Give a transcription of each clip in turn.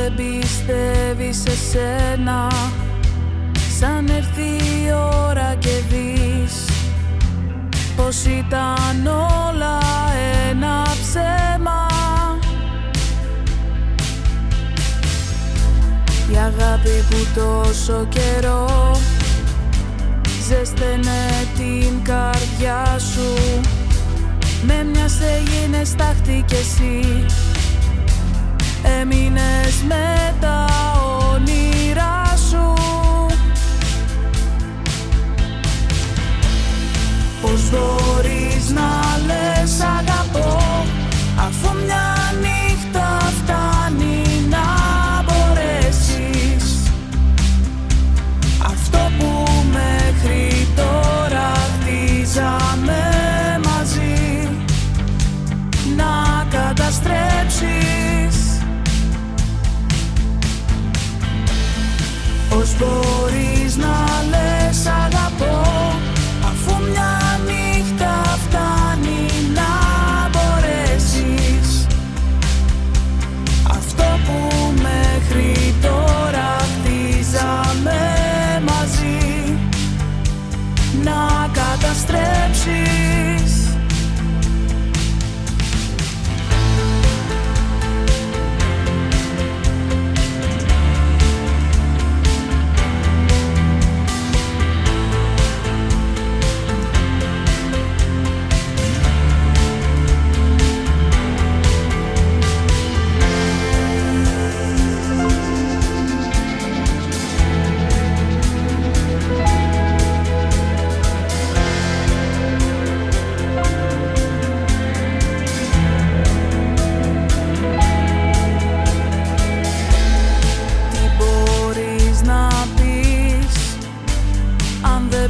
δεν πιστεύεις σε σένα, σαν έρθει η ώρα και δεις πως ήταν όλα ένα ψέμα. Η αγάπη που τόσο καιρό ζέστενε την καρδιά σου, με μια σε γίνες τάχτη κι εσύ έμεινες με τα όνειρά σου. Πώς μπορείς να λες αγαπώ, αφού μια νύχτα φτάνει να μπορέσεις αυτό που μέχρι τώρα χτίζαμε μαζί να καταστρέψεις. Πώς μπορείς να λες αγαπώ, αφού μια νύχτα φτάνει να μπορέσεις αυτό που μέχρι τώρα χτίζαμε μαζί να καταστρέψεις.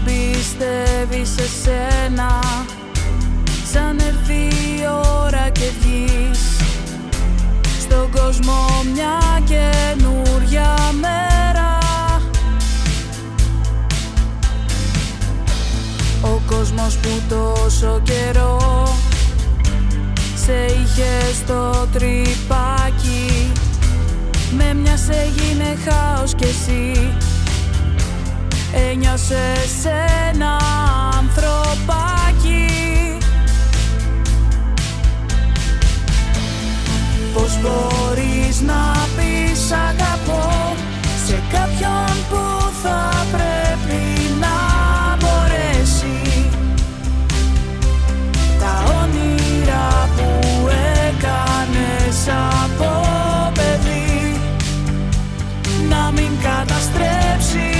Πιστεύεις σε σένα, σαν έρθει η ώρα και βγεις στον κόσμο μια καινούρια μέρα. Ο κόσμος που τόσο καιρό σε είχε στο τρυπάκι, με μια σε γίνε χάος κι εσύ ένιωσες ένα ανθρωπάκι. Πώς μπορείς να πεις αγαπώ σε κάποιον που θα πρέπει να μπορέσει τα όνειρα που έκανες από παιδί να μην καταστρέψει.